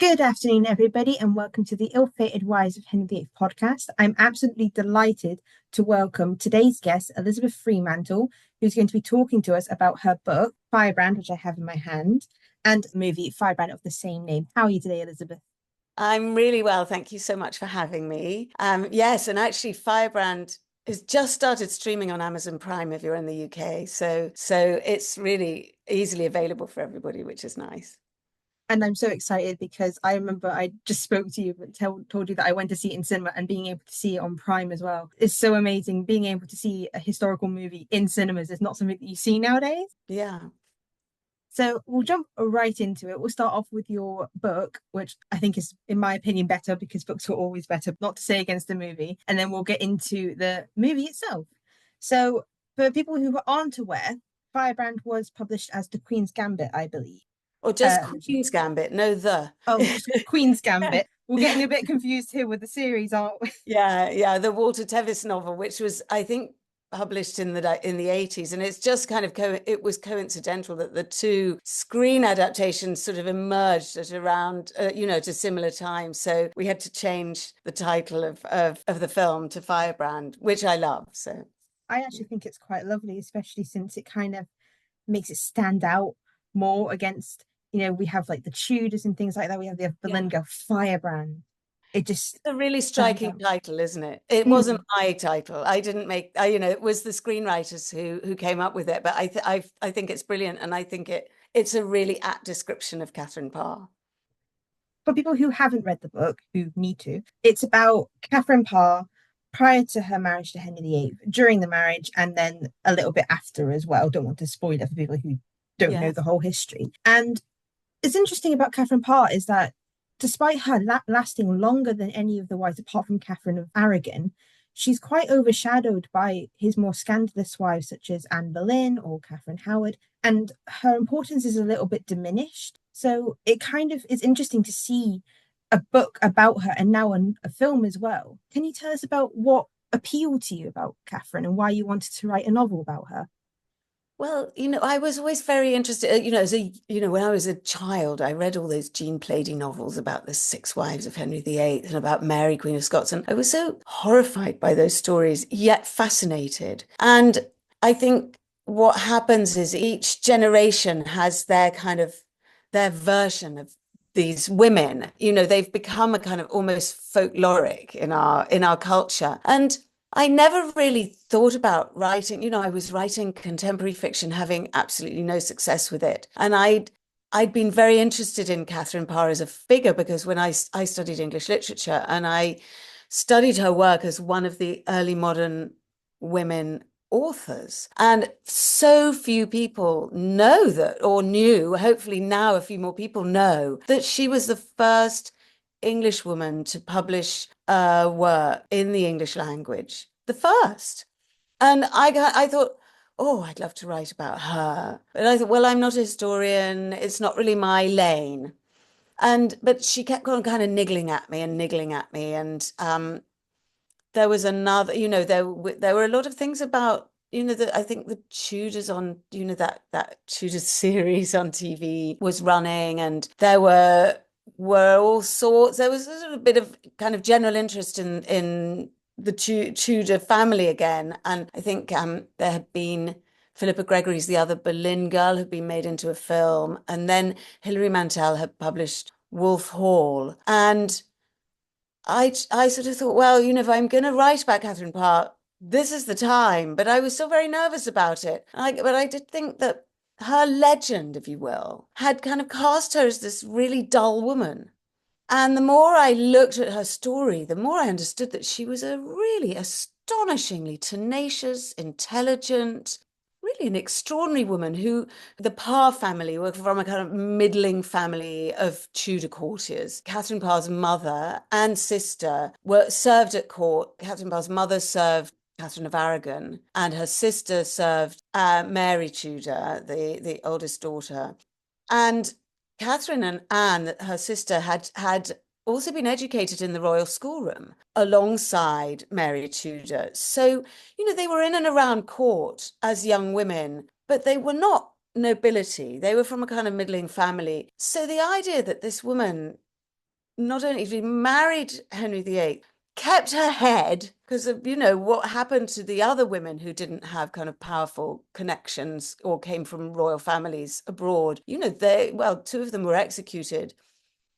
Good afternoon, everybody, and welcome to the Ill-Fated Wives of Henry VIII podcast. I'm absolutely delighted to welcome today's guest, Elizabeth Fremantle, who's going to be talking to us about her book, Firebrand, which I have in my hand, and the movie Firebrand of the same name. How are you today, Elizabeth? I'm really well. Thank you so much for having me. Yes, and actually Firebrand has just started streaming on Amazon Prime if you're in the UK. So it's really easily available for everybody, which is nice. And I'm so excited because I remember I just spoke to you, but told you that I went to see it in cinema and being able to see it on Prime as well. It's so amazing. Being able to see a historical movie in cinemas is not something that you see nowadays. Yeah. So we'll jump right into it. We'll start off with your book, which I think is, in my opinion, better because books are always better, not to say against the movie. And then we'll get into the movie itself. So for people who aren't aware, Firebrand was published as The Queen's Gambit, I believe. Or just Originally. Queen's Gambit, no the. Oh, just Queen's Gambit. We're getting a bit confused here with the series, aren't we? Yeah, the Walter Tevis novel, which was, I think, published in the 80s, and it's just kind of it was coincidental that the two screen adaptations sort of emerged at around to similar times, so we had to change the title of the film to Firebrand, which I love. So I actually think it's quite lovely, especially since it kind of makes it stand out more against, we have like the Tudors and things like that. We have the yeah, Belingo Firebrand. It just a really stands striking out. title, isn't it? It wasn't Mm. my title. I didn't make, it was the screenwriters who came up with it. But I think it's brilliant, and I think it's a really apt description of Katherine Parr. For people who haven't read the book, who need to, it's about Katherine Parr prior to her marriage to Henry VIII, during the marriage, and then a little bit after as well. Don't want to spoil it for people who don't know Yes. the whole history. And it's interesting about Catherine Parr is that despite her lasting longer than any of the wives, apart from Catherine of Aragon, she's quite overshadowed by his more scandalous wives, such as Anne Boleyn or Catherine Howard, and her importance is a little bit diminished. So it kind of is interesting to see a book about her and now a film as well. Can you tell us about what appealed to you about Catherine and why you wanted to write a novel about her? Well, I was always very interested, when I was a child, I read all those Jean Plaidy novels about the six wives of Henry VIII and about Mary, Queen of Scots. And I was so horrified by those stories, yet fascinated. And I think what happens is each generation has their version of these women. They've become a kind of almost folkloric in our culture. And I never really thought about writing. I was writing contemporary fiction, having absolutely no success with it. And I'd been very interested in Catherine Parr as a figure because when I studied English literature, and I studied her work as one of the early modern women authors. And so few people know that, or knew, hopefully now a few more people know, that she was the first English woman to publish work in the English language, the first. And I thought, oh, I'd love to write about her. But I thought, well, I'm not a historian. It's not really my lane. But she kept on kind of niggling at me and niggling at me. And there was another, there were a lot of things about, that I think the Tudors on, that Tudors series on TV was running, and there were all sorts. There was a little bit of kind of general interest in the Tudor family again, and I think there had been Philippa Gregory's The Other Boleyn Girl had been made into a film, and then Hilary Mantel had published Wolf Hall, and I sort of thought, well, if I'm going to write about Catherine Parr, this is the time. But I was still very nervous about it. But I did think that her legend, if you will, had kind of cast her as this really dull woman. And the more I looked at her story, the more I understood that she was a really astonishingly tenacious, intelligent, really an extraordinary woman who the Parr family were from a kind of middling family of Tudor courtiers. Catherine Parr's mother and sister were served at court. Catherine Parr's mother served Catherine of Aragon, and her sister served Mary Tudor, the oldest daughter. And Catherine and Anne, her sister, had also been educated in the royal schoolroom alongside Mary Tudor. So, they were in and around court as young women, but they were not nobility. They were from a kind of middling family. So the idea that this woman not only she married Henry VIII, kept her head because of, what happened to the other women who didn't have kind of powerful connections or came from royal families abroad. Two of them were executed.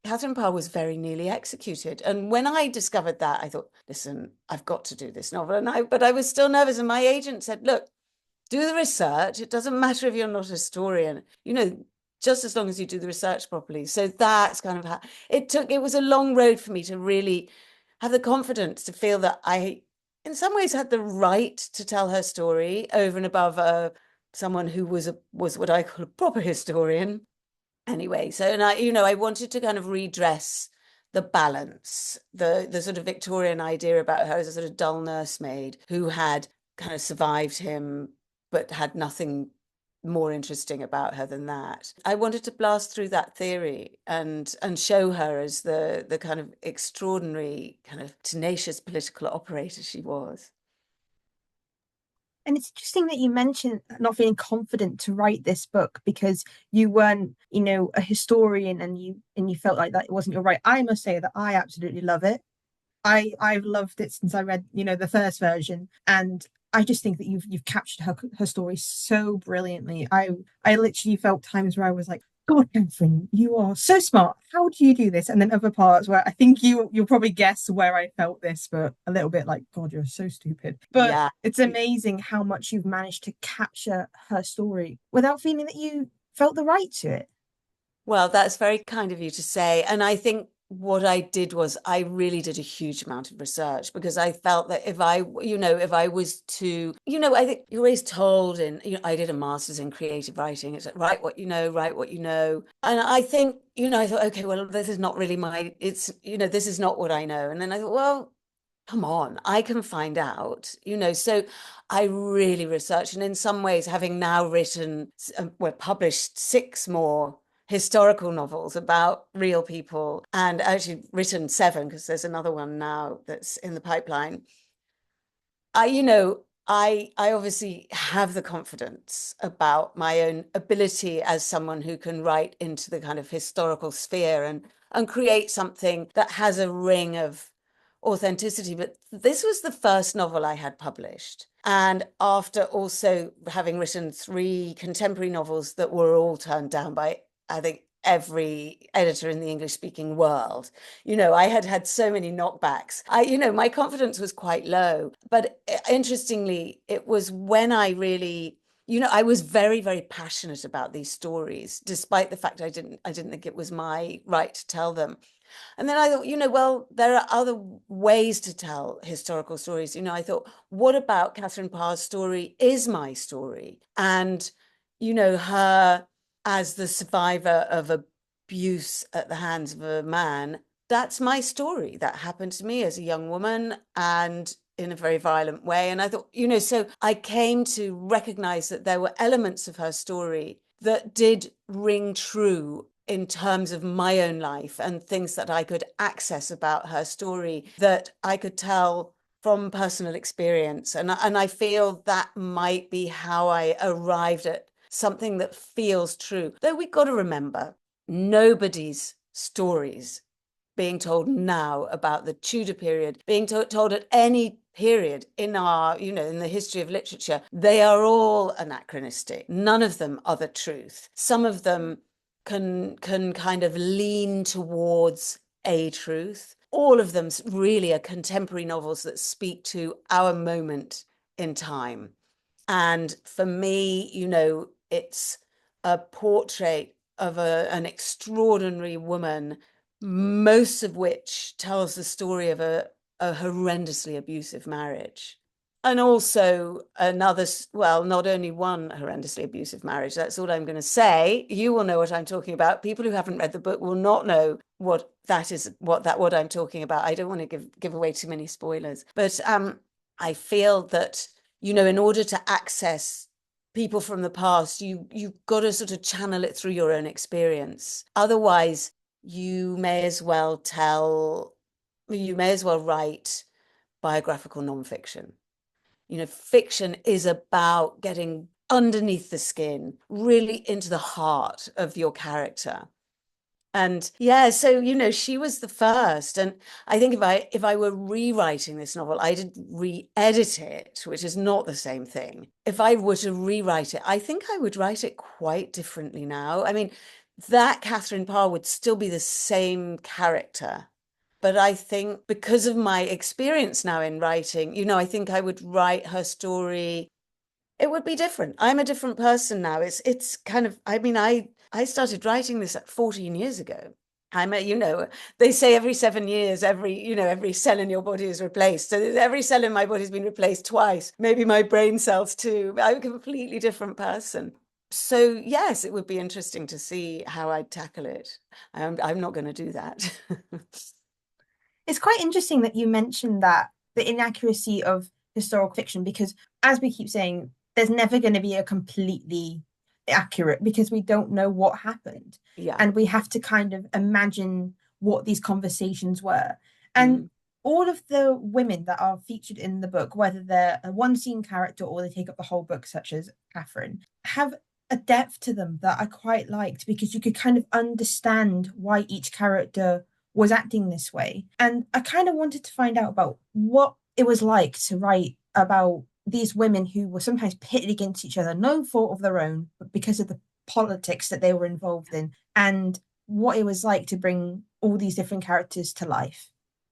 Katherine Parr was very nearly executed. And when I discovered that, I thought, listen, I've got to do this novel. But I was still nervous. And my agent said, look, do the research. It doesn't matter if you're not a historian, just as long as you do the research properly. So that's kind of how it was a long road for me to really have the confidence to feel that I, in some ways, had the right to tell her story over and above someone who was what I call a proper historian. Anyway, so, and I wanted to kind of redress the balance, the sort of Victorian idea about her as a sort of dull nursemaid who had kind of survived him, but had nothing more interesting about her than that. I wanted to blast through that theory and show her as the kind of extraordinary, kind of tenacious political operator she was. And it's interesting that you mentioned not feeling confident to write this book because you weren't, a historian and you felt like that it wasn't your right. I must say that I absolutely love it. I've loved it since I read, the first version, and I just think that you've captured her story so brilliantly. I literally felt times where I was like, God, Catherine, you are so smart. How do you do this? And then other parts where I think you'll probably guess where I felt this, but a little bit like, God, you're so stupid. But Yeah. it's amazing how much you've managed to capture her story without feeling that you felt the right to it. Well, that's very kind of you to say. And I think what I did was I really did a huge amount of research because I felt that if I was to, I think you're always told, and I did a master's in creative writing. It's like, write what you know, write what you know. And I think, I thought, okay, well, this is not really this is not what I know. And then I thought, well, come on, I can find out, So I really researched. And in some ways, having now published 6 more historical novels about real people, and actually written 7, because there's another one now that's in the pipeline. I obviously have the confidence about my own ability as someone who can write into the kind of historical sphere and create something that has a ring of authenticity. But this was the first novel I had published. And after also having written 3 contemporary novels that were all turned down by, I think, every editor in the English speaking world. I had had so many knockbacks. My confidence was quite low. But interestingly, it was when I really, I was very, very passionate about these stories, despite the fact I didn't think it was my right to tell them. And then I thought, well, there are other ways to tell historical stories. I thought, what about Katherine Parr's story is my story? And, her as the survivor of abuse at the hands of a man, that's my story. That happened to me as a young woman and in a very violent way. And I thought, so I came to recognize that there were elements of her story that did ring true in terms of my own life and things that I could access about her story that I could tell from personal experience. And I feel that might be how I arrived at something that feels true. Though we've got to remember, nobody's stories being told now about the Tudor period, being told at any period in our, in the history of literature, they are all anachronistic. None of them are the truth. Some of them can kind of lean towards a truth. All of them really are contemporary novels that speak to our moment in time. And for me, it's a portrait of an extraordinary woman, most of which tells the story of a horrendously abusive marriage. And also another, well, not only one horrendously abusive marriage, that's all I'm going to say. You will know what I'm talking about. People who haven't read the book will not know what that is, what I'm talking about. I don't want to give away too many spoilers. But I feel that, in order to access people from the past, you've got to sort of channel it through your own experience. Otherwise, you may as well write biographical nonfiction. Fiction is about getting underneath the skin, really into the heart of your character. And yeah, so she was the first. And I think if I were rewriting this novel, I did re-edit it, which is not the same thing. If I were to rewrite it, I think I would write it quite differently now. I mean, that Katherine Parr would still be the same character. But I think because of my experience now in writing, I think I would write her story, it would be different. I'm a different person now. It's kind of, I mean, I started writing this at 14 years ago. They say every 7 years, every cell in your body is replaced. So every cell in my body has been replaced twice, maybe my brain cells too. I'm a completely different person. So yes, it would be interesting to see how I'd tackle it. I'm not going to do that. It's quite interesting that you mentioned that the inaccuracy of historical fiction, because as we keep saying, there's never going to be a completely accurate because we don't know what happened. Yeah. And we have to kind of imagine what these conversations were. And Mm. all of the women that are featured in the book, whether they're a one scene character or they take up the whole book, such as Catherine, have a depth to them that I quite liked because you could kind of understand why each character was acting this way. And I kind of wanted to find out about what it was like to write about these women who were sometimes pitted against each other, no fault of their own, but because of the politics that they were involved in, and what it was like to bring all these different characters to life.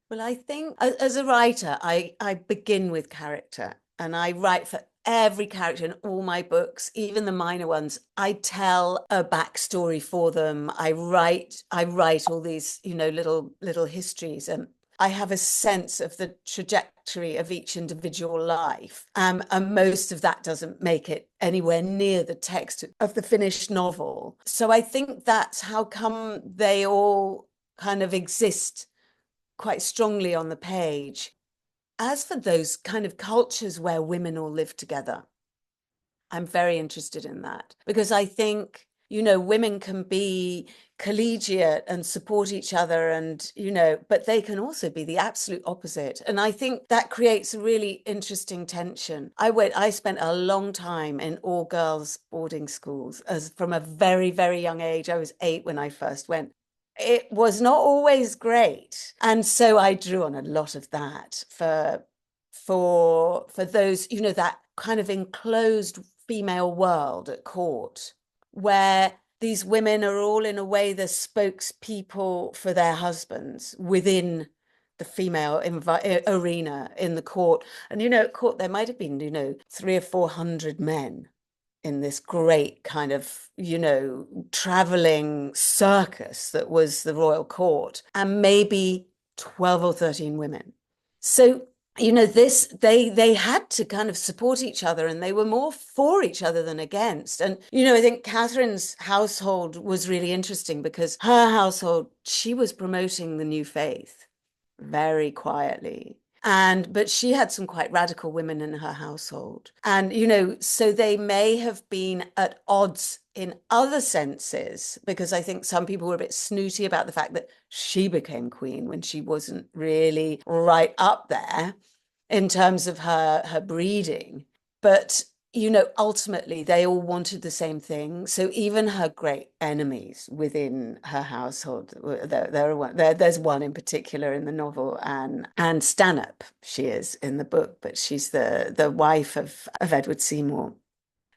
Well, I think as a writer, I begin with character and I write for every character in all my books, even the minor ones. I tell a backstory for them. I write all these, little histories, and I have a sense of the trajectory of each individual life. And most of that doesn't make it anywhere near the text of the finished novel. So I think that's how come they all kind of exist quite strongly on the page. As for those kind of cultures where women all live together, I'm very interested in that because I think, women can be collegiate and support each other and, but they can also be the absolute opposite. And I think that creates a really interesting tension. I spent a long time in all girls boarding schools as from a very, very young age. I was 8 when I first went. It was not always great. And so I drew on a lot of that for those, that kind of enclosed female world at court, where these women are all in a way the spokespeople for their husbands within the female arena in the court. And, at court, there might have been, 300 or 400 men in this great kind of, traveling circus that was the royal court, and maybe 12 or 13 women. So, they had to kind of support each other and they were more for each other than against. And, I think Catherine's household was really interesting because her household, she was promoting the new faith very quietly. But she had some quite radical women in her household. And, so they may have been at odds in other senses, because I think some people were a bit snooty about the fact that she became queen when she wasn't really right up there in terms of her breeding. But ultimately they all wanted the same thing. So even her great enemies within her household, there's one in particular in the novel, and Stanhope, she is in the book, but she's the wife of Edward Seymour.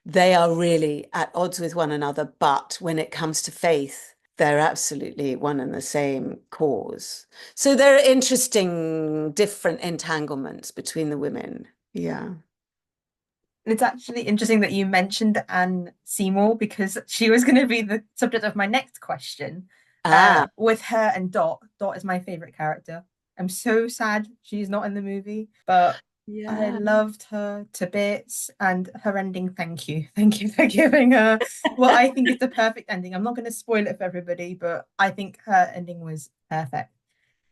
They are really at odds with one another, but when it comes to faith, they're absolutely one and the same cause. So there are interesting, different entanglements between the women. Yeah. It's actually interesting that you mentioned Anne Seymour because she was going to be the subject of my next question. Ah, With her and Dot. Dot is my favorite character. I'm so sad she's not in the movie, but I yeah. loved her to bits and her ending. Thank you. Thank you for giving her what I think is the perfect ending. I'm not going to spoil it for everybody, but I think her ending was perfect.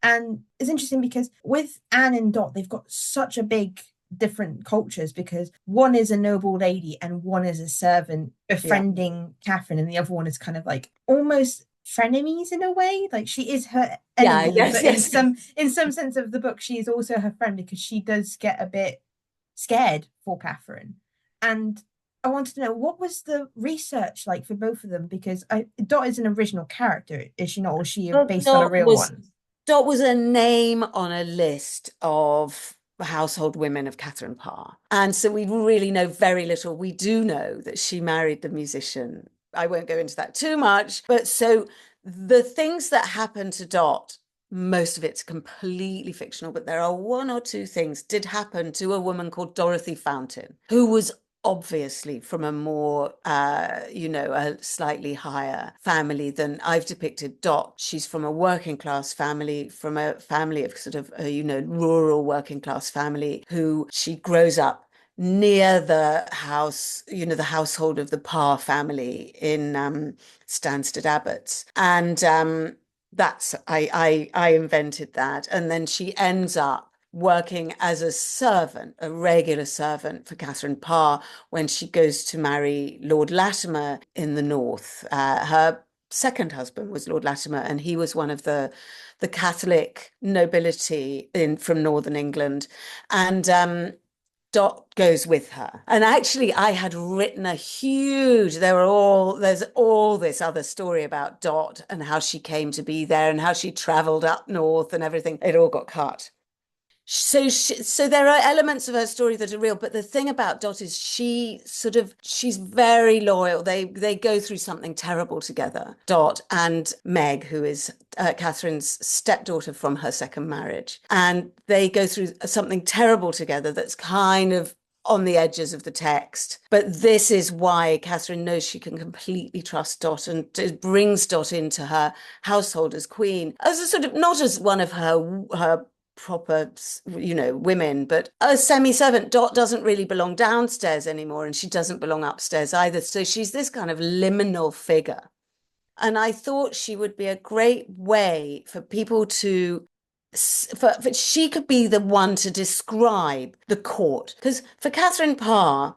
And it's interesting because with Anne and Dot, they've got such a big different cultures because one is a noble lady and one is a servant Yeah. befriending Catherine, and the other one is kind of like almost frenemies in a way. Like she is her Yeah, enemy, yes, but yes, yes. in some sense of the book, she is also her friend because she does get a bit scared for Catherine. And I wanted to know what was the research like for both of them because Dot is an original character, is she not? Or is she Dot, based on a Dot real was one? Dot was a name on a list of household women of Catherine Parr. And so we really know very little. We do know that she married the musician. I won't go into that too much, but so the things that happened to Dot, most of it's completely fictional, but there are one or two things did happen to a woman called Dorothy Fountain, who was obviously from a more, a slightly higher family than I've depicted Dot. She's from a working class family, from a family of sort of, rural working class family who she grows up near the house, the household of the Parr family in Stansted Abbots. And that's, I invented that. And then she ends up working as a servant, a regular servant for Catherine Parr when she goes to marry Lord Latimer in the north. Her second husband was Lord Latimer, and he was one of the Catholic nobility from northern England. And Dot goes with her. And actually, I had written there's all this other story about Dot and how she came to be there and how she traveled up north and everything. It all got cut. So there are elements of her story that are real, but the thing about Dot is she's very loyal. They go through something terrible together. Dot and Meg, who is Catherine's stepdaughter from her second marriage, and they go through something terrible together that's kind of on the edges of the text. But this is why Catherine knows she can completely trust Dot and brings Dot into her household as queen, as a sort of not as one of her proper, women, but a semi-servant. Dot doesn't really belong downstairs anymore, and she doesn't belong upstairs either. So she's this kind of liminal figure. And I thought she would be a great way for people to, for she could be the one to describe the court. Because for Catherine Parr,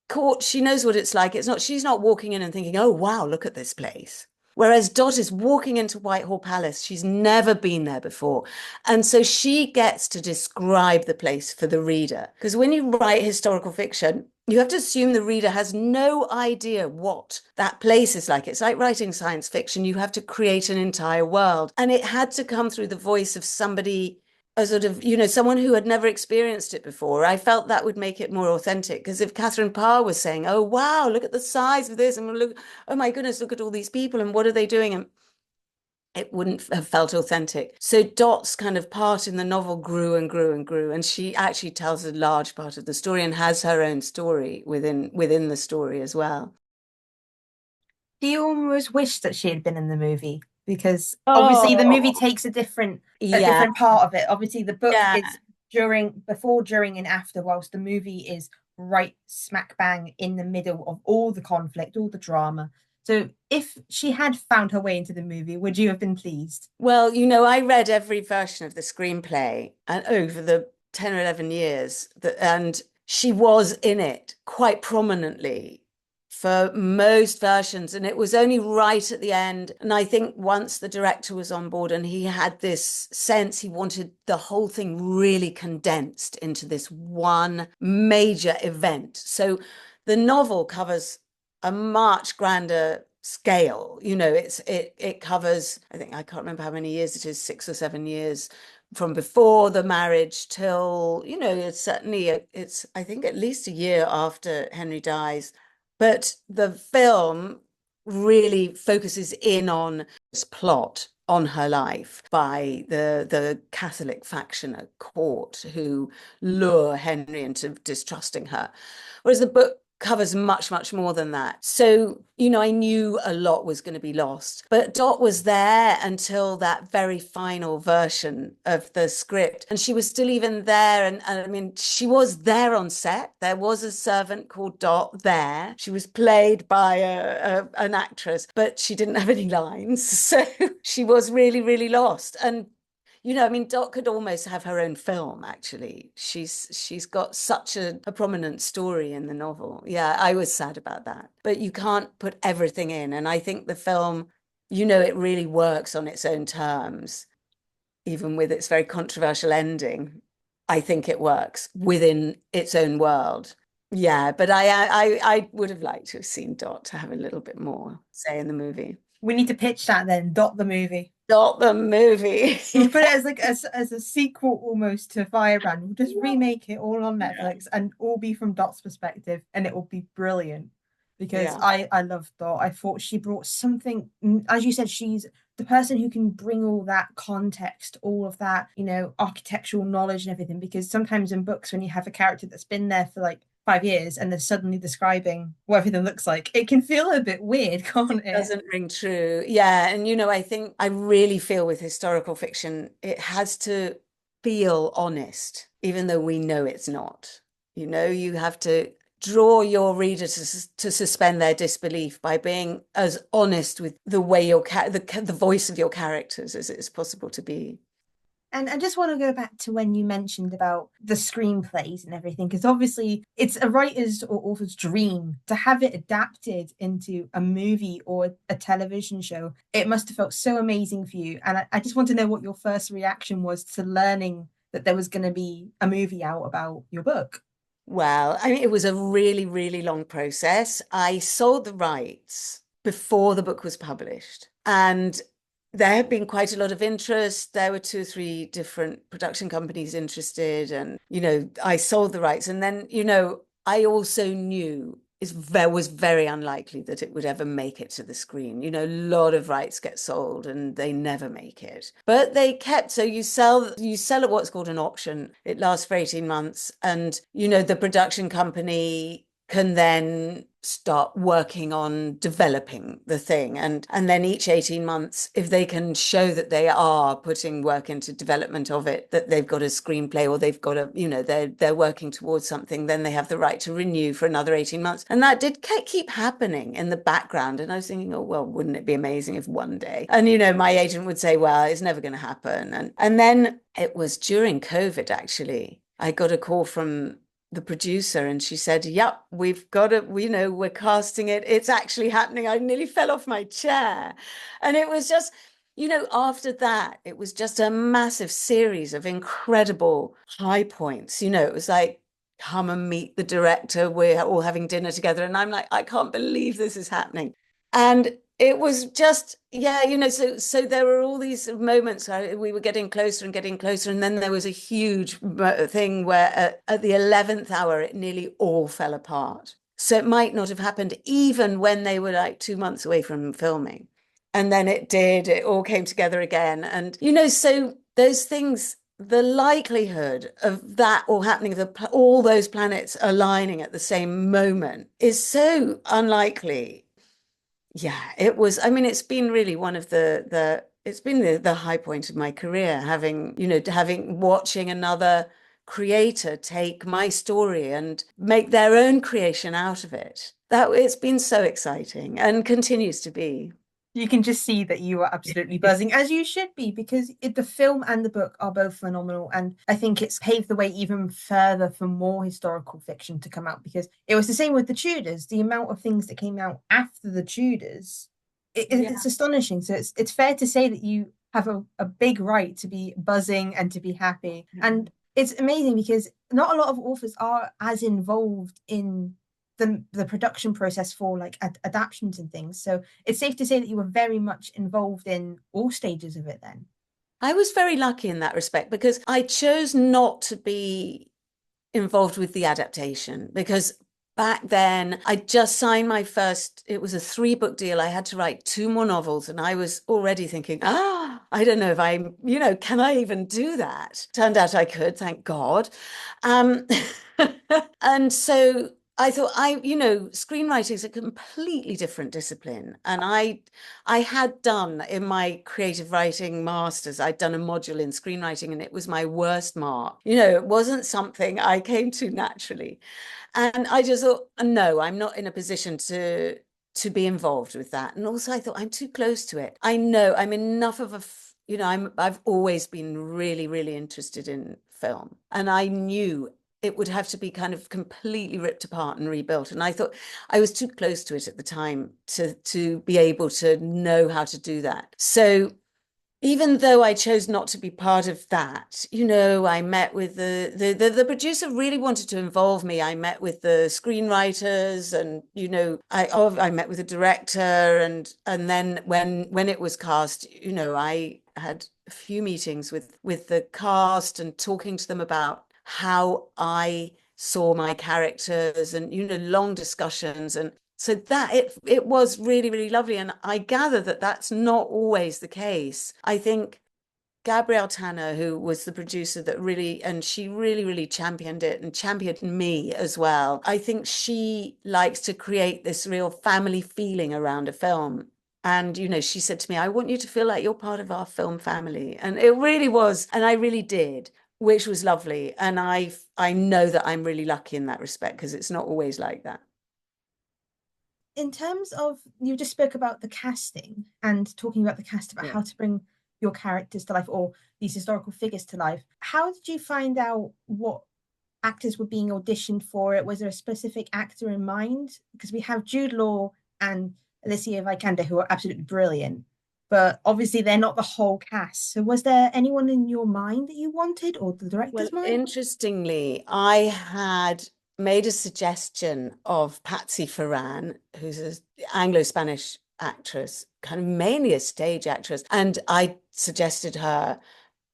court, she knows what it's like. She's not walking in and thinking, oh, wow, look at this place. Whereas Dot is walking into Whitehall Palace. She's never been there before. And so she gets to describe the place for the reader. Because when you write historical fiction, you have to assume the reader has no idea what that place is like. It's like writing science fiction. You have to create an entire world. And it had to come through the voice of somebody, a sort of, someone who had never experienced it before. I felt that would make it more authentic. Because if Catherine Parr was saying, oh, wow, look at the size of this, and look, oh my goodness, look at all these people, and what are they doing? And it wouldn't have felt authentic. So Dot's kind of part in the novel grew and grew and grew, and she actually tells a large part of the story and has her own story within the story as well. Do you almost wish that she had been in the movie? Because obviously the movie Oh, takes a yeah, different part of it. Obviously the book yeah. is before, during, and after, whilst the movie is right smack bang in the middle of all the conflict, all the drama. So if she had found her way into the movie, would you have been pleased? Well, I read every version of the screenplay and over the 10 or 11 years and she was in it quite prominently for most versions. And it was only right at the end. And I think once the director was on board and he had this sense he wanted the whole thing really condensed into this one major event. So the novel covers a much grander scale. It covers, I think, I can't remember how many years it is, 6 or 7 years from before the marriage till, it's certainly it's I think at least a year after Henry dies. But the film really focuses in on this plot on her life by the Catholic faction at court who lure Henry into distrusting her. Whereas the book covers much, much more than that. So, I knew a lot was going to be lost. But Dot was there until that very final version of the script. And she was still even there. And I mean, she was there on set. There was a servant called Dot there. She was played by an actress, but she didn't have any lines. So she was really, really lost. And I mean, Dot could almost have her own film, actually. She's got such a prominent story in the novel. Yeah, I was sad about that. But you can't put everything in. And I think the film, it really works on its own terms, even with its very controversial ending. I think it works within its own world. Yeah, but I would have liked to have seen Dot to have a little bit more say in the movie. We need to pitch that then, Dot the movie. Dot the movie. We'll put it as like as a sequel almost to Firebrand. We'll just remake it all on Yeah. Netflix and all be from Dot's perspective, and it will be brilliant. Because Yeah. I love Dot. I thought she brought something, as you said, she's the person who can bring all that context, all of that, architectural knowledge and everything. Because sometimes in books, when you have a character that's been there for like 5 years and they're suddenly describing what everything looks like, it can feel a bit weird, can't it? Doesn't ring true. Yeah. And, I think I really feel with historical fiction, it has to feel honest, even though we know it's not. You have to draw your reader to suspend their disbelief by being as honest with the way the voice of your characters as it's possible to be. And I just want to go back to when you mentioned about the screenplays and everything, because obviously it's a writer's or author's dream to have it adapted into a movie or a television show. It must have felt so amazing for you. And I just want to know what your first reaction was to learning that there was going to be a movie out about your book. Well, I mean, it was a really, really long process. I sold the rights before the book was published. And there had been quite a lot of interest. There were two or three different production companies interested. And, I sold the rights. And then, I also knew there was very unlikely that it would ever make it to the screen. A lot of rights get sold and they never make it. But they kept, so you sell at what's called an option. It lasts for 18 months. And, the production company can then start working on developing the thing, and then each 18 months, if they can show that they are putting work into development of it, that they've got a screenplay or they've got they're working towards something, then they have the right to renew for another 18 months. And that did keep happening in the background, and I was thinking, oh well, wouldn't it be amazing if one day, and my agent would say, well, it's never going to happen. And then it was during COVID, actually, I got a call from the producer, and she said, yep, we've got it, we're casting it, it's actually happening. I nearly fell off my chair. And it was just, after that, it was just a massive series of incredible high points. It was like, come and meet the director, we're all having dinner together, and I'm like, I can't believe this is happening. And it was just, yeah, so there were all these moments where we were getting closer and getting closer. And then there was a huge thing where at the 11th hour, it nearly all fell apart. So it might not have happened even when they were like 2 months away from filming. And then it did, it all came together again. And, so those things, the likelihood of that all happening, all those planets aligning at the same moment is so unlikely. Yeah, it was. I mean, it's been really one of it's been the high point of my career, watching another creator take my story and make their own creation out of it. That it's been so exciting and continues to be. You can just see that you are absolutely buzzing, as you should be, because the film and the book are both phenomenal. And I think it's paved the way even further for more historical fiction to come out, because it was the same with the Tudors. The amount of things that came out after the Tudors, Yeah. it's astonishing. So it's fair to say that you have a big right to be buzzing and to be happy. And it's amazing because not a lot of authors are as involved in the production process for like adaptations and things. So it's safe to say that you were very much involved in all stages of it then. I was very lucky in that respect because I chose not to be involved with the adaptation because back then I just signed my first, it was a 3 book deal. I had to write 2 more novels and I was already thinking, I don't know if can I even do that? Turned out I could, thank God. Um, and so I thought screenwriting is a completely different discipline. And I had done in my creative writing masters, I'd done a module in screenwriting and it was my worst mark. It wasn't something I came to naturally. And I just thought, no, I'm not in a position to be involved with that. And also I thought I'm too close to it. I know I'm enough of I've always been really, really interested in film. And I knew it would have to be kind of completely ripped apart and rebuilt. And I thought I was too close to it at the time to be able to know how to do that. So even though I chose not to be part of that, I met with the producer really wanted to involve me. I met with the screenwriters and, I met with the director and then when it was cast, I had a few meetings with the cast and talking to them about how I saw my characters and, long discussions. And so that it was really, really lovely. And I gather that that's not always the case. I think Gabrielle Tanner, who was the producer that really, and she really, really championed it and championed me as well. I think she likes to create this real family feeling around a film. And, she said to me, I want you to feel like you're part of our film family. And it really was. And I really did, which was lovely. And I know that I'm really lucky in that respect because it's not always like that. In terms of, you just spoke about the casting and talking about the cast about Yeah. how to bring your characters to life or these historical figures to life. How did you find out what actors were being auditioned for it? Was there a specific actor in mind? Because we have Jude Law and Alicia Vikander who are absolutely brilliant, but obviously they're not the whole cast. So was there anyone in your mind that you wanted or the Well, director's mind? interestingly, I had made a suggestion of Patsy Ferran, who's an Anglo-Spanish actress, kind of mainly a stage actress, and I suggested her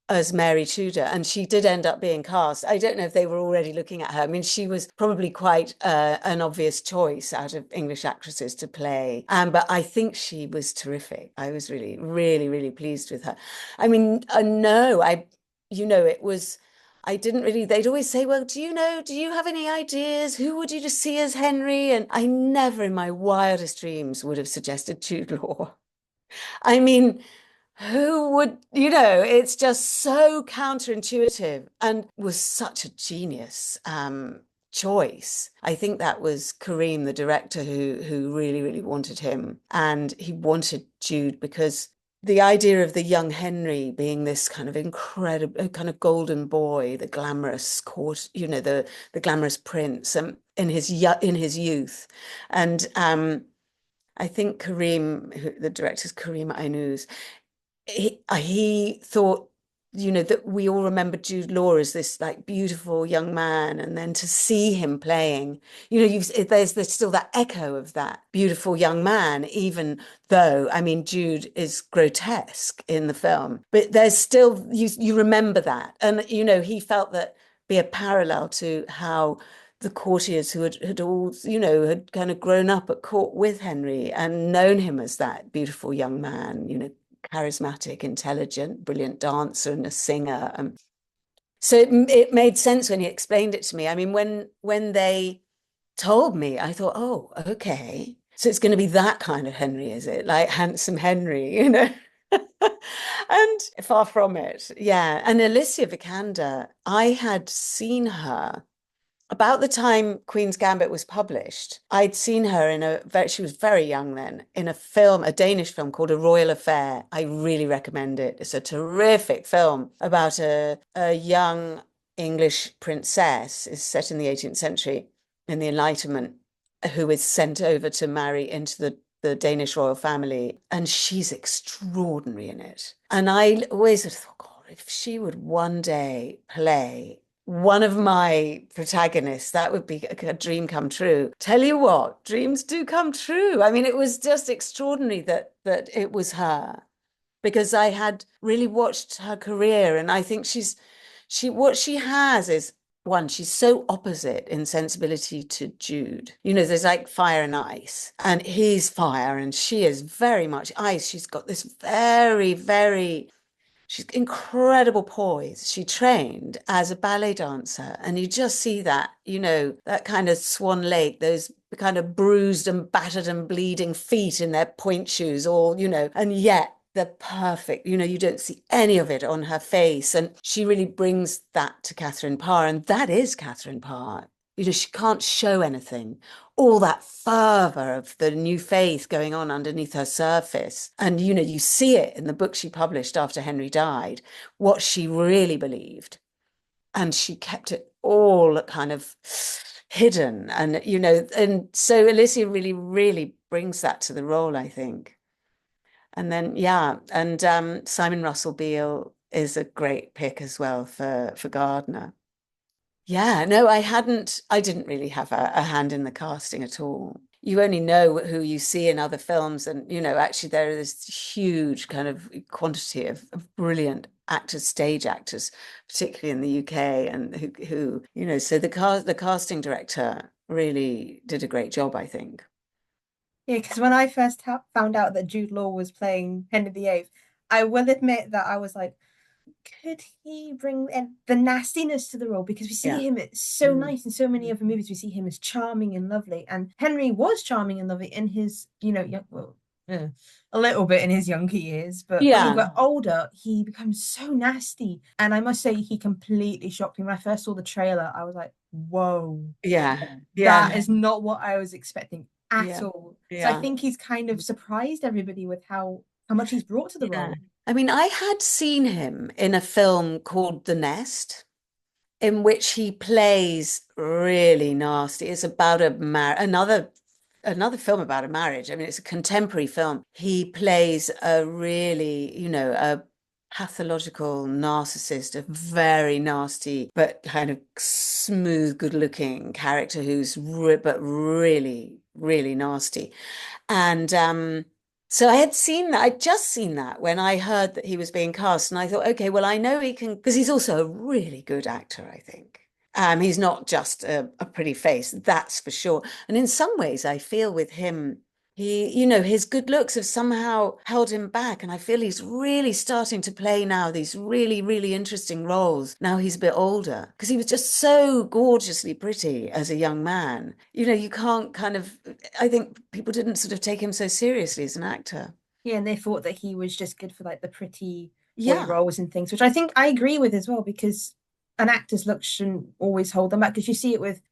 as Mary Tudor, and she did end up being cast. I don't know if they were already looking at her. I mean, she was probably quite an obvious choice out of English actresses to play, but I think she was terrific. I was really, really, really pleased with her. I mean, no, it was. I didn't really, they'd always say, well, do you have any ideas? Who would you just see as Henry? And I never in my wildest dreams would have suggested Jude Law. I mean, who would, it's just so counterintuitive and was such a genius choice. I think that was Kareem, the director, who really, really wanted him. And he wanted Jude because the idea of the young Henry being this kind of incredible, kind of golden boy, the glamorous court, the glamorous prince in his youth. And I think Kareem, the director's Kareem Ainuz, he thought, that we all remember Jude Law as this like beautiful young man, and then to see him playing, there's still that echo of that beautiful young man, even though, I mean, Jude is grotesque in the film, but there's still, you remember that. And, he felt that be a parallel to how the courtiers who had all, had kind of grown up at court with Henry and known him as that beautiful young man, charismatic, intelligent, brilliant dancer and a singer. So it made sense when he explained it to me. I mean, when they told me, I thought, oh, okay. So it's going to be that kind of Henry, is it? Like handsome Henry. And far from it. Yeah. And Alicia Vikander, I had seen her about the time Queen's Gambit was published. I'd seen her she was very young then, in a Danish film called A Royal Affair. I really recommend it. It's a terrific film about a young English princess. It's set in the 18th century in the Enlightenment, who is sent over to marry into the Danish royal family. And she's extraordinary in it. And I always thought, God, if she would one day play one of my protagonists, that would be a dream come true. Tell you what, dreams do come true. I mean, it was just extraordinary that it was her, because I had really watched her career, and I think what she has is, one, she's so opposite in sensibility to Jude. There's like fire and ice, and he's fire, and she is very much ice. She's got this very, very She's incredible poise. She trained as a ballet dancer, and you just see that, that kind of Swan Lake, those kind of bruised and battered and bleeding feet in their point shoes, all, and yet they're perfect. You don't see any of it on her face. And she really brings that to Katherine Parr, and that is Katherine Parr. She can't show anything. All that fervor of the new faith going on underneath her surface. And, you see it in the book she published after Henry died, what she really believed. And she kept it all kind of hidden. And, and so Alicia really, really brings that to the role, I think. And then yeah, and Simon Russell Beale is a great pick as well for Gardner. Yeah, no, I didn't really have a hand in the casting at all. You only know who you see in other films, and actually there is this huge kind of quantity of brilliant actors, stage actors, particularly in the UK, and who so the casting director really did a great job, I think. Yeah, because when I first found out that Jude Law was playing Henry VIII, I will admit that I was like, could he bring in the nastiness to the role? Because we see Yeah. him, it's so Mm. nice in so many other movies. We see him as charming and lovely, and Henry was charming and lovely in his, young, well, a little bit in his younger years. But when he Yeah. got older, he becomes so nasty. And I must say, he completely shocked me. When I first saw the trailer, I was like, whoa, Yeah. that Yeah. is not what I was expecting at Yeah. all. So I Yeah. think he's kind of surprised everybody with how much he's brought to the Yeah. role. I mean, I had seen him in a film called The Nest, in which he plays really nasty. It's about another film about a marriage. I mean, it's a contemporary film. He plays a really, a pathological narcissist, a very nasty but kind of smooth, good-looking character who's but really, really nasty. And so I had seen that. I'd just seen that when I heard that he was being cast, and I thought, okay, well, I know he can because he's also a really good actor, I think. He's not just a pretty face, that's for sure. And in some ways, I feel with him, his good looks have somehow held him back. And I feel he's really starting to play now these really, really interesting roles. Now he's a bit older because he was just so gorgeously pretty as a young man. You can't kind of, I think people didn't sort of take him so seriously as an actor. Yeah, and they thought that he was just good for like the pretty boy Yeah. roles and things, which I think I agree with as well, because an actor's look shouldn't always hold them back. Because you see it with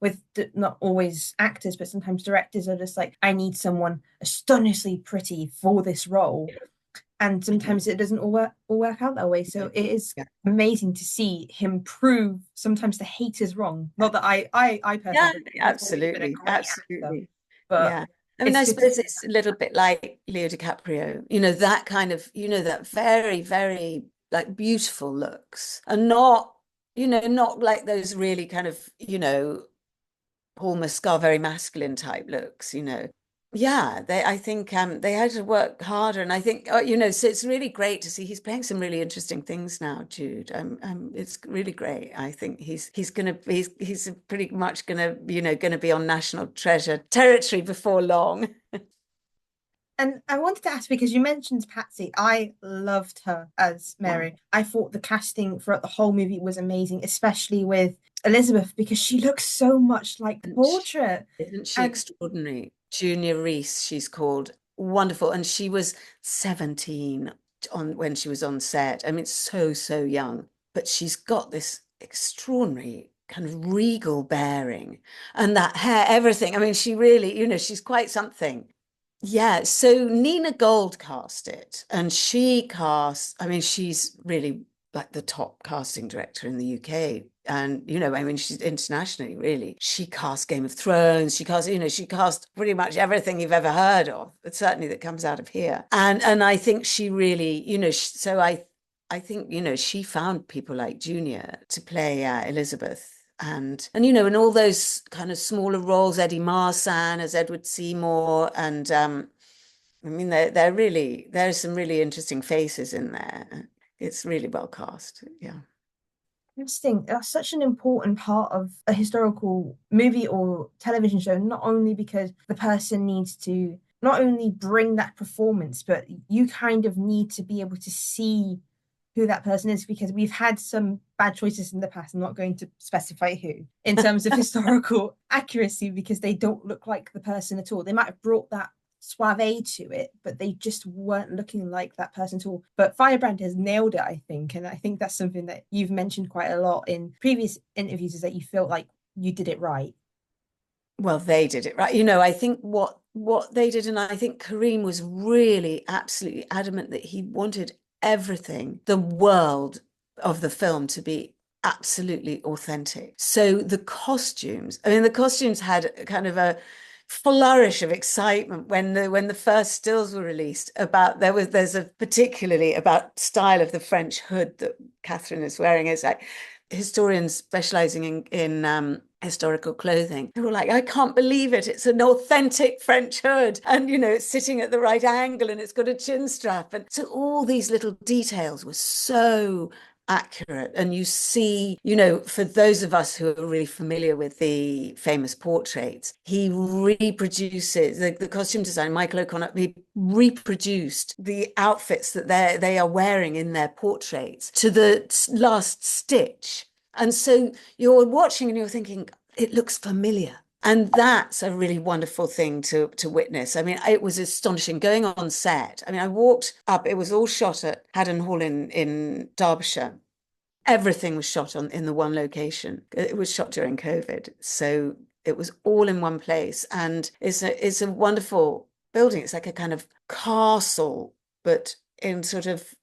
not always actors, but sometimes directors are just like, I need someone astonishingly pretty for this role, and sometimes it doesn't all work out that way. So it is Yeah. amazing to see him prove sometimes the hate is wrong. Not that I personally Yeah, think he's always been a absolutely. great actor, Absolutely. but Yeah. I mean, it's I good to suppose see it's a little bit like Leo DiCaprio, that kind of, that very, very like beautiful looks and not like those really kind of, Paul Mescal, very masculine type looks. Yeah, I think they had to work harder, and I think so it's really great to see he's playing some really interesting things now, Jude. It's really great. I think he's pretty much gonna be on National Treasure territory before long. And I wanted to ask, because you mentioned Patsy. I loved her as Yeah. Mary. I thought the casting throughout the whole movie was amazing, especially with Elizabeth, because she looks so much like the And portrait. isn't she And extraordinary? Junior Reese, she's called. Wonderful. And she was 17 when she was on set. I mean, so, so young. But she's got this extraordinary kind of regal bearing and that hair, everything. I mean, she really, she's quite something. Yeah, so Nina Gold cast it, and I mean, she's really like the top casting director in the UK. And, I mean, she's internationally, really. She cast Game of Thrones, she cast pretty much everything you've ever heard of, but certainly that comes out of here. And I think she really, so I think, she found people like Junior to play Elizabeth. And in all those kind of smaller roles, Eddie Marsan as Edward Seymour, and I mean there's some really interesting faces in there. It's really well cast. Yeah. interesting. That's such an important part of a historical movie or television show, not only because the person needs to not only bring that performance, but you kind of need to be able to see who that person is, because we've had some bad choices in the past. I'm not going to specify who in terms of historical accuracy, because they don't look like the person at all. They might have brought that suave to it, but they just weren't looking like that person at all. But Firebrand has nailed it, I think. And I think that's something that you've mentioned quite a lot in previous interviews, is that you felt like you did it right. Well, they did it right. I think what they did, and I think Kareem was really absolutely adamant that he wanted everything, the world of the film, to be absolutely authentic. So the costumes, I mean, the costumes had kind of flourish of excitement when the first stills were released about there's a particularly about style of the French hood that Catherine is wearing. It's like historians specializing in historical clothing. They were like, I can't believe it. It's an authentic French hood. And, it's sitting at the right angle and it's got a chin strap. And so all these little details were so accurate. And you see, for those of us who are really familiar with the famous portraits, he reproduces the costume design, Michael O'Connor, he reproduced the outfits that they are wearing in their portraits to the last stitch. And so you're watching and you're thinking, it looks familiar. And that's a really wonderful thing to witness. I mean, it was astonishing going on set. I mean, I walked up, it was all shot at Haddon Hall in Derbyshire. Everything was shot in the one location. It was shot during COVID. So it was all in one place. And it's a wonderful building. It's like a kind of castle, but in sort of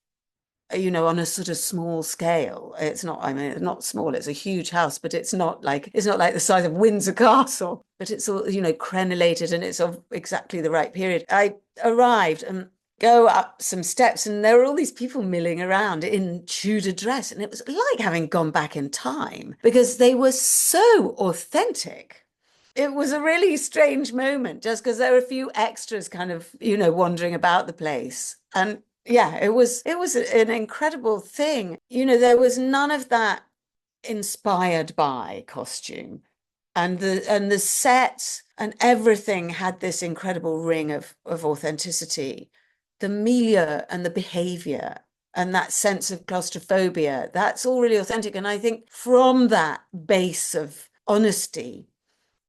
on a sort of small scale. It's not, I mean, it's not small, it's a huge house, but it's not like the size of Windsor Castle, but it's all, crenellated and it's of exactly the right period. I arrived and go up some steps and there were all these people milling around in Tudor dress. And it was like having gone back in time because they were so authentic. It was a really strange moment just because there were a few extras kind of, wandering about the place. And yeah, it was an incredible thing. There was none of that inspired by costume. And the sets and everything had this incredible ring of authenticity. The milieu and the behavior and that sense of claustrophobia, that's all really authentic. And I think from that base of honesty,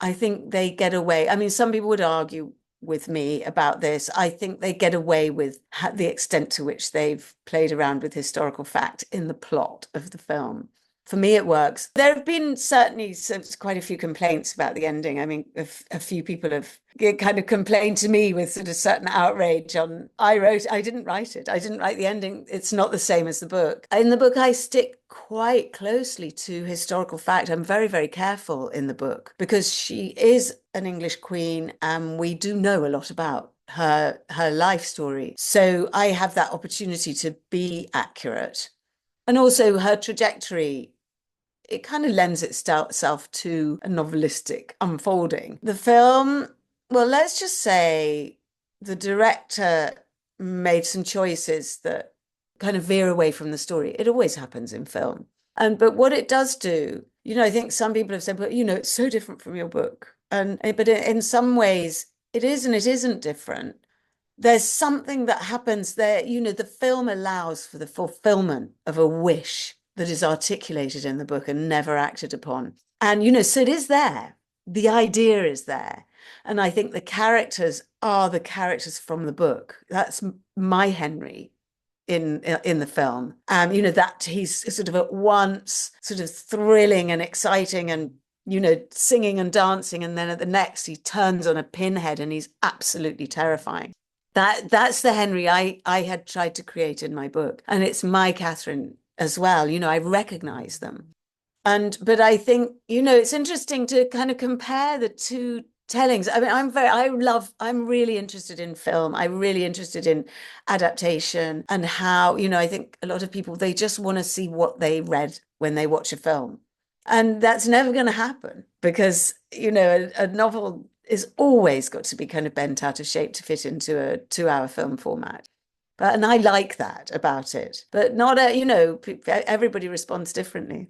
I think they get away. I mean, some people would argue with me about this. I think they get away with the extent to which they've played around with historical fact in the plot of the film. For me, it works. There have been certainly quite a few complaints about the ending. I mean, a few people have kind of complained to me with sort of certain outrage on, I didn't write it. I didn't write the ending. It's not the same as the book. In the book, I stick quite closely to historical fact. I'm very, very careful in the book because she is an English queen and we do know a lot about her life story. So I have that opportunity to be accurate. And also her trajectory, it kind of lends itself to a novelistic unfolding. The film, well, let's just say the director made some choices that kind of veer away from the story. It always happens in film. But what it does do, I think some people have said, but it's so different from your book. But in some ways it is and it isn't different. There's something that happens there. The film allows for the fulfillment of a wish that is articulated in the book and never acted upon. And, so it is there. The idea is there. And I think the characters are the characters from the book. That's my Henry in the film. That he's sort of at once sort of thrilling and exciting and singing and dancing. And then at the next, he turns on a pinhead and he's absolutely terrifying. That's the Henry I had tried to create in my book. And it's my Catherine as well. I recognize them. But I think, it's interesting to kind of compare the two tellings. I mean, I'm really interested in film. I'm really interested in adaptation and how, I think a lot of people, they just want to see what they read when they watch a film. And that's never going to happen because, a novel is always got to be kind of bent out of shape to fit into a 2-hour film format. And I like that about it, but not everybody responds differently.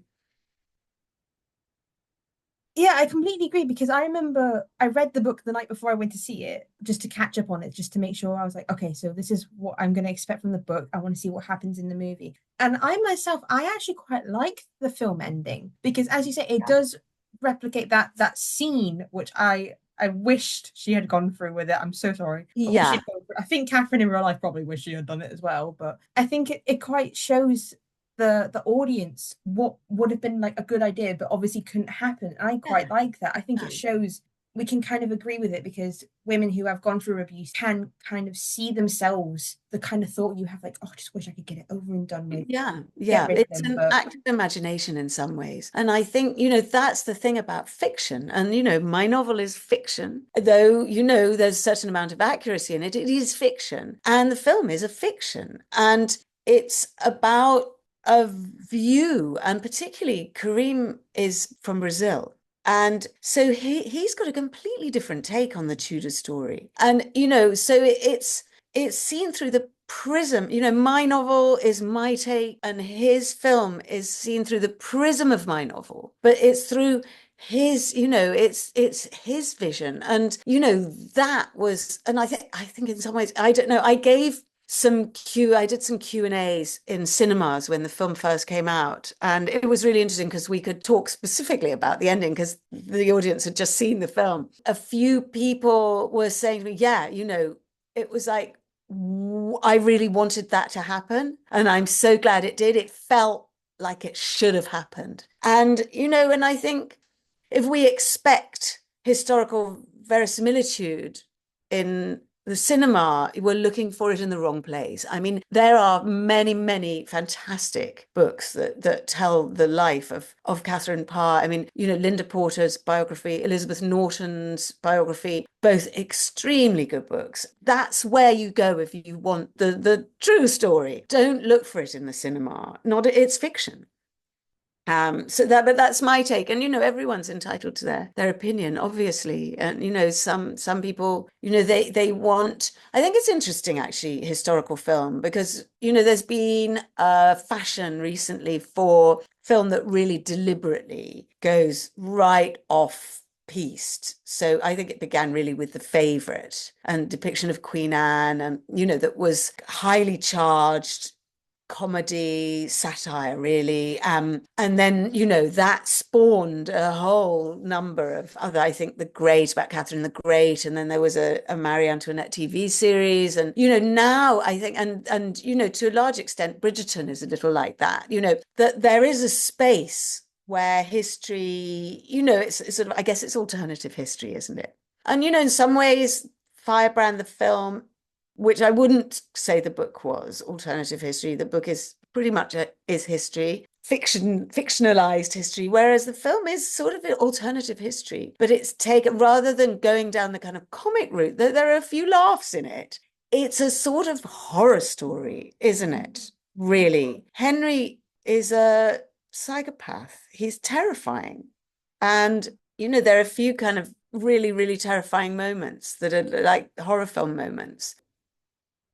Yeah, I completely agree because I remember I read the book the night before I went to see it just to catch up on it, just to make sure I was like, okay, so this is what I'm going to expect from the book. I want to see what happens in the movie. And I myself, I actually quite like the film ending because, as you say, it does replicate that scene, which I wished she had gone through with it. I'm so sorry. Yeah. I think Catherine in real life probably wished she had done it as well. But I think it quite shows the audience what would have been like a good idea, but obviously couldn't happen. And I quite like that. I think it shows we can kind of agree with it because women who have gone through abuse can kind of see themselves, the kind of thought you have, like, oh, I just wish I could get it over and done with, Yeah, get yeah. rid of It's them. an But act of imagination in some ways. And I think, that's the thing about fiction. And, my novel is fiction, though, there's a certain amount of accuracy in it. It is fiction. And the film is a fiction. And it's about a view. And particularly, Karim is from Brazil. And so he's got a completely different take on the Tudor story. And, so it's seen through the prism. My novel is my take, and his film is seen through the prism of my novel, but it's through his, it's his vision. And that was, and I think in some ways, I don't know, I did some Q&As in cinemas when the film first came out, and it was really interesting because we could talk specifically about the ending because the audience had just seen the film. A few people were saying to me, yeah, it was like, I really wanted that to happen, and I'm so glad it did. It felt like it should have happened. And I think if we expect historical verisimilitude in the cinema, we're looking for it in the wrong place. I mean, there are many, many fantastic books that tell the life of Katherine Parr. I mean, Linda Porter's biography, Elizabeth Norton's biography, both extremely good books. That's where you go if you want the true story. Don't look for it in the cinema. Not it's fiction. But that's my take. And everyone's entitled to their opinion, obviously. And some people, they want, I think it's interesting actually, historical film, because there's been a fashion recently for film that really deliberately goes right off piste. So I think it began really with The Favourite and depiction of Queen Anne, and that was highly charged comedy, satire, really. And then, that spawned a whole number of other, I think, The Great, about Catherine the Great. And then there was a Marie Antoinette TV series. And, now I think, and to a large extent, Bridgerton is a little like that, that there is a space where history, it's sort of, I guess it's alternative history, isn't it? And, in some ways, Firebrand, the film, which I wouldn't say the book was alternative history. The book is pretty much is history, fictionalized history, whereas the film is sort of alternative history. But it's taken, rather than going down the kind of comic route, there are a few laughs in it. It's a sort of horror story, isn't it? Really. Henry is a psychopath. He's terrifying. And, there are a few kind of really, really terrifying moments that are like horror film moments.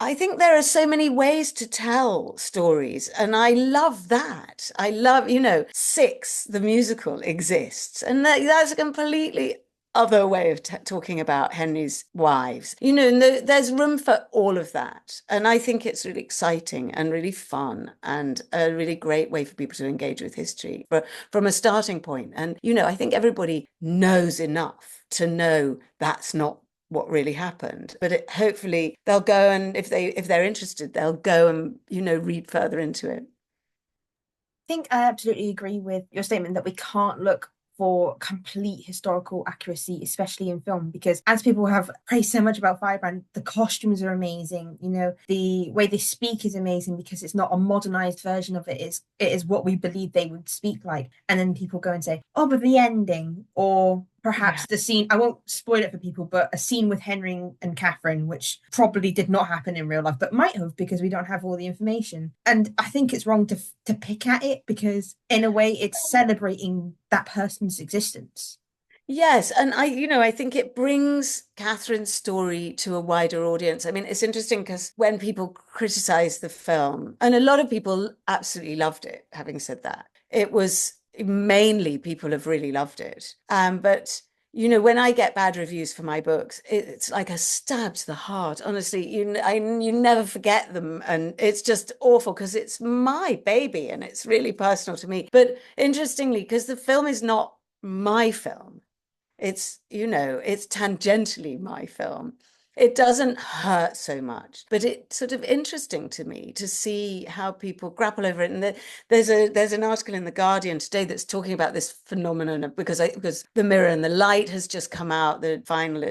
I think there are so many ways to tell stories, and I love that. I love, Six, the musical, exists, and that's a completely other way of talking about Henry's wives. And there's room for all of that, and I think it's really exciting and really fun and a really great way for people to engage with history from a starting point. And I think everybody knows enough to know that's not what really happened, but hopefully they'll go, and if they're interested, they'll go and read further into it. I think I absolutely agree with your statement that we can't look for complete historical accuracy, especially in film, because as people have praised so much about Firebrand, the costumes are amazing. The way they speak is amazing because it's not a modernized version of it. It is what we believe they would speak like. And then people go and say, oh, but the ending, or Yeah. perhaps the scene, I won't spoil it for people, but a scene with Henry and Catherine, which probably did not happen in real life, but might have because we don't have all the information. And I think it's wrong to pick at it because in a way it's celebrating that person's existence. Yes, and I think it brings Catherine's story to a wider audience. I mean, it's interesting because when people criticize the film, and a lot of people absolutely loved it, having said that, it was mainly people have really loved it. But when I get bad reviews for my books, it's like a stab to the heart. Honestly, you never forget them, and it's just awful because it's my baby and it's really personal to me. But interestingly, because the film is not my film, it's tangentially my film. it doesn't hurt so much, but it's sort of interesting to me to see how people grapple over it. And there's an article in the Guardian today that's talking about this phenomenon because The Mirror and the Light has just come out, the final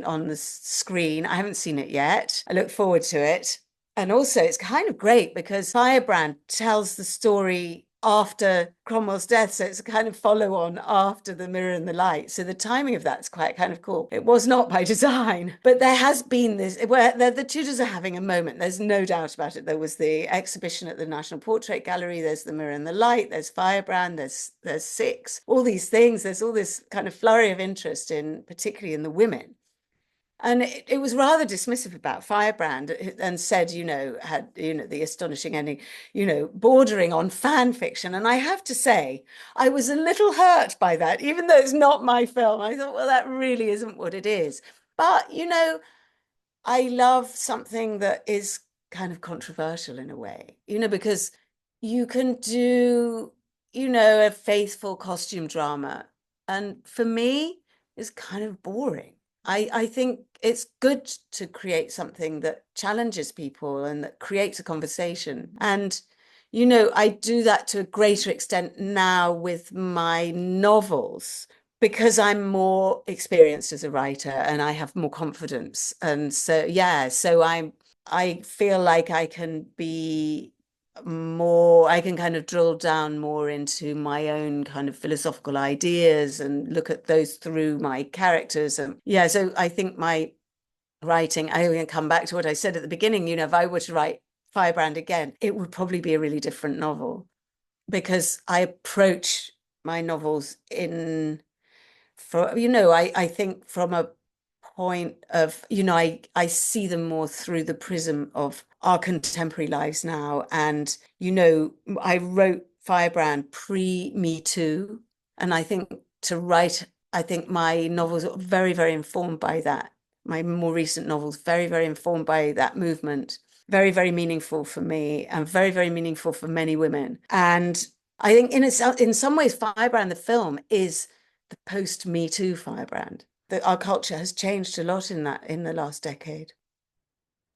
on the screen. I haven't seen it yet. I look forward to it. And also, it's kind of great because Firebrand tells the story after Cromwell's death, so it's a kind of follow on after The Mirror and the Light. So the timing of that's quite kind of cool. It was not by design, but there has been this where the Tudors are having a moment. There's no doubt about it. There was the exhibition at the National Portrait Gallery. There's The Mirror and the Light. There's Firebrand. There's Six. All these things. There's all this kind of flurry of interest in, particularly in the women. And it was rather dismissive about Firebrand and said, had, the astonishing ending, bordering on fan fiction. And I have to say, I was a little hurt by that, even though it's not my film. I thought, well, that really isn't what it is. But, I love something that is kind of controversial in a way, because you can do, a faithful costume drama. And for me, it's kind of boring. I think it's good to create something that challenges people and that creates a conversation. And, I do that to a greater extent now with my novels because I'm more experienced as a writer and I have more confidence. And so, yeah, so I feel like I can kind of drill down more into my own kind of philosophical ideas and look at those through my characters. And yeah, so I think my writing, I can come back to what I said at the beginning, if I were to write Firebrand again, it would probably be a really different novel because I approach my novels I think from a point of, I see them more through the prism of our contemporary lives now. And, I wrote Firebrand pre-Me Too. And I think I think my novels are very, very informed by that. My more recent novels, very, very informed by that movement, very, very meaningful for me and very, very meaningful for many women. And I think in some ways, Firebrand, the film, is the post-Me Too Firebrand. That our culture has changed a lot in the last decade.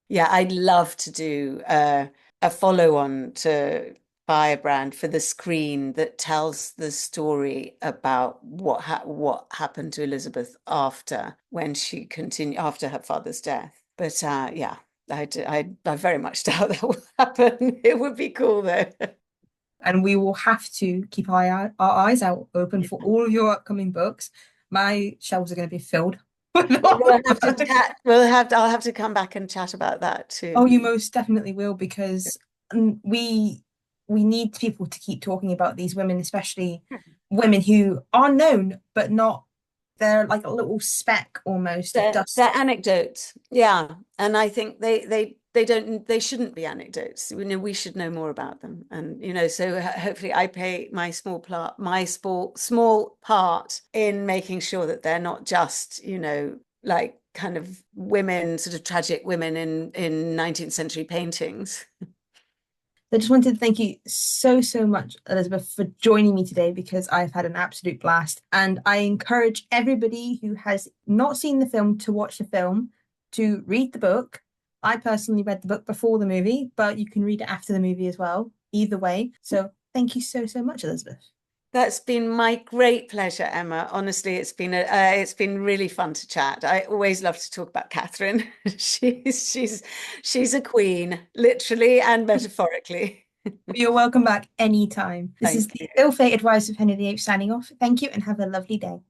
Yeah, I'd love to do a follow-on to Firebrand for the screen that tells the story about what happened to Elizabeth after after her father's death. But yeah, I very much doubt that will happen. It would be cool though. And we will have to keep our eyes out open for all of your upcoming books. My shelves are going to be filled. We'll have to chat. I'll have to come back and chat about that too. Oh, you most definitely will, because we need people to keep talking about these women, especially women who are known but not. They're like a little speck almost of dust. They're anecdotes, yeah, and I think they shouldn't be anecdotes. We should know more about them, and so hopefully I play my small part in making sure that they're not just like kind of women, sort of tragic women in 19th century paintings. I just wanted to thank you so, so much, Elizabeth, for joining me today because I've had an absolute blast. And I encourage everybody who has not seen the film to watch the film, to read the book. I personally read the book before the movie, but you can read it after the movie as well, either way. So thank you so, so much, Elizabeth. That's been my great pleasure, Emma. Honestly, it's been really fun to chat. I always love to talk about Katherine. She's a queen, literally and metaphorically. You're welcome back anytime. This is the ill-fated wives of Henry VIII signing off. Thank you and have a lovely day.